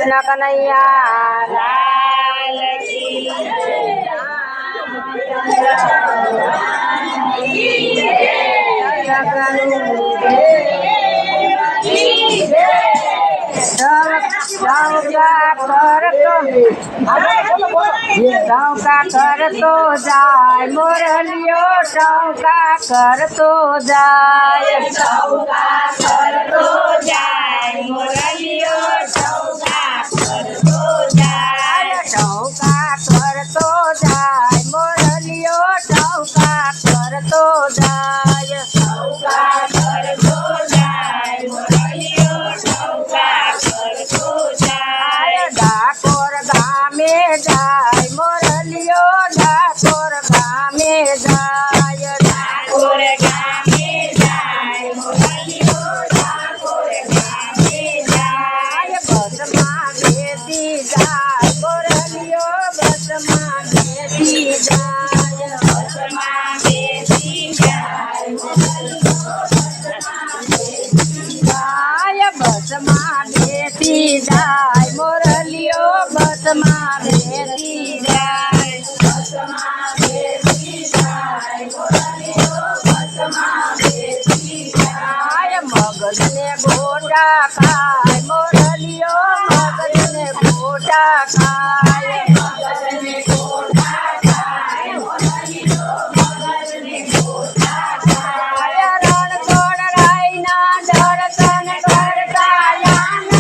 કનૈયા લાલ કી ટૌકા કરતો જાય મોરલિયો ટૌકા કરતો જાય ટૌકા કરતો જાય મોરલિયો ટૌકા કરતો જાય ટૌકા કરતો જાય મોરલિયો ટૌકા કરતો જાય ટૌકા કરતો જાય મોરલિયો ટૌકા કરતો જાય ડાકોર ગામે જાય મોરલિયો ડાકોર ગામે જાય ડાકોર ગામે જાય મોરલિયો ડાકોર ગામે જાય બસમાં બેસી જાય મોરલિયો બસમાં બેસી જાય બસમાં બેસી જાય બસમાં બેસી જાય મોરલિયો બસમાં બેસી જાય બસમાં બેસી જાય મોરલિયો બસમાં બેસી જાય મગજને ગોટા ખાય મોરલિયો મગજને ગોટા ખાય મગજને ગોટા ખાય મોરલિયો મગજને ગોટા ખાય રણછોડ રાયના દર્શન કરતા આનંદ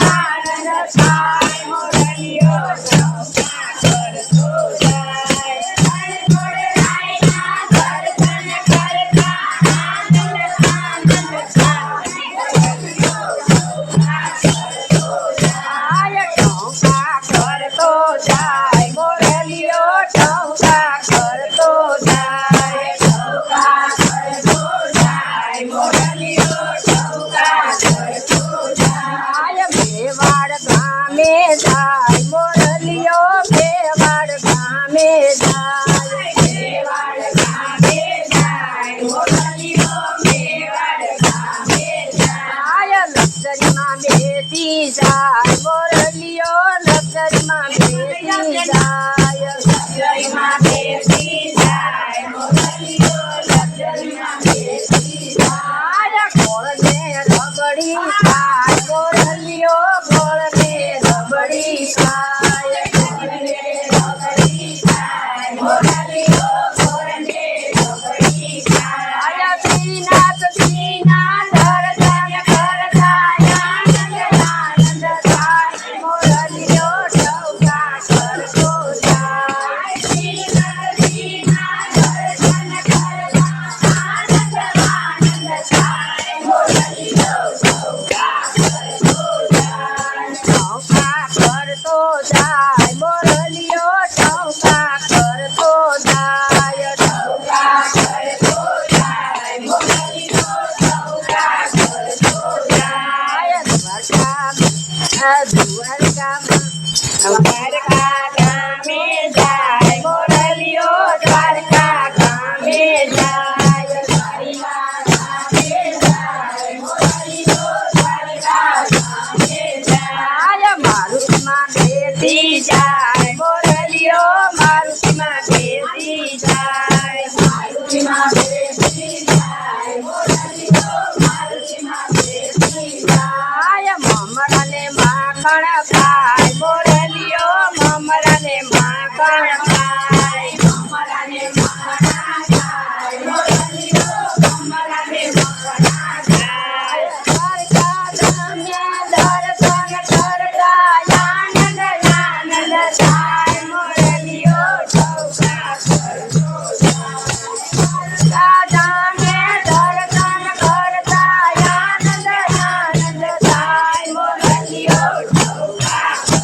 આનંદ થાય મોરલિયો ટૌકા કરતો જાય રણછોડ રાયના દર્શન કરતા આનંદ આનંદ થાય મોરલિયો ટૌકા કરતો જાય ટૌકા કરતો જાય મોરલિયો ટૌકા કરતો જાય ટૌકા કરતો જાય મોરલિયો ટૌકા કરતો જાય મેવાડ ગામે જાય મોરલિયો મેવાડ ગામે જાય મેવાડ ગામે જાય મોરલિયો મેવાડ ગામે જાય લક્ષરીમાં બેસી જાય મોરલિયો લક્ષરીમાં બેસી જાય લક્ષરીમાં બેસી જાય મોરલિયો લક્ષરીમાં બેસી જાય ગોળને રબડી ખાય મોરલિયો ગોળને રબડી ખાય ગોળને રબડી ખાય મોરલિયો ગોળને રબડી ખાય શ્રીનાથ શ્રીનાથ દર્શન કરતા આનંદ આનંદ થાય મોરલિયો ટૌકા કરતો જાય શ્રીનાથ શ્રીનાથ દર્શન કરતા આનંદ આનંદ થાય મોરલિયો ટૌકા કરતો જાય ટૌકા કરતો જાય મોરલિયો ટૌકા કરતો જાય ટૌકા કરતો જાય મોરલિયો ટૌકા કરતો જાય દ્વારકા ગામે જાય મોરલિયો દ્વારકા ગામે જાય દ્વારિકા ગામે જાય મોરલિયો દ્વારકા ગામે જાય મારુતિમાં બેસી જાય મોરલિયો મારુતિમાં બેસી જાય મારુતિમાં બેસી જાય મોરલિયો મારુતિમાં બેસી જાય મમરાને માખણ ખાય મોરલિયો મમરાને માખણ ખાય મમરાને માખણ ખાય મોરલિયો મમરાને માખણ ખાય દ્વારકા ગામે દર્શન કરતા આનંદ આનંદ થાય મોરલિયો ટૌકા કરતો જાય દ્વારકા ગામે દર્શન કરતા આનંદ આનંદ થાય મોરલિયો ટૌકા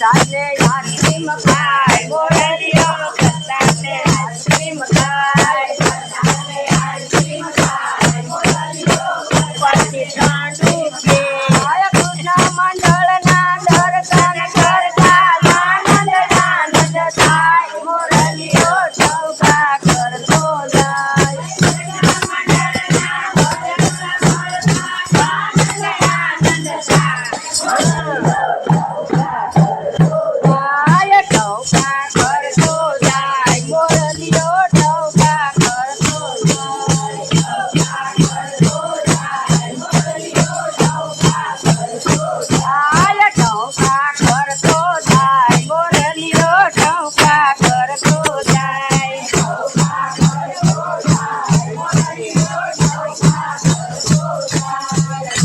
કતાને આઈસ્ક્રીમ ખાય મોરલીઓ કતાને આઈસ્ક્રીમ ખાય કતાને આઈસ્ક્રીમ ખાય મોરલીઓ પછી ઠંડુ કે કૃષ્ણ મંડળના દર્શન કરતા આનંદ આનંદ થાય મોરલીઓ ટહુકા કરતો જાય આય ટહુકા કરતો જાય મોરલીઓ ટહુકા કરતો જાય ટહુકા કરતો જાય મોરલીઓ ટહુકા કરતો જાય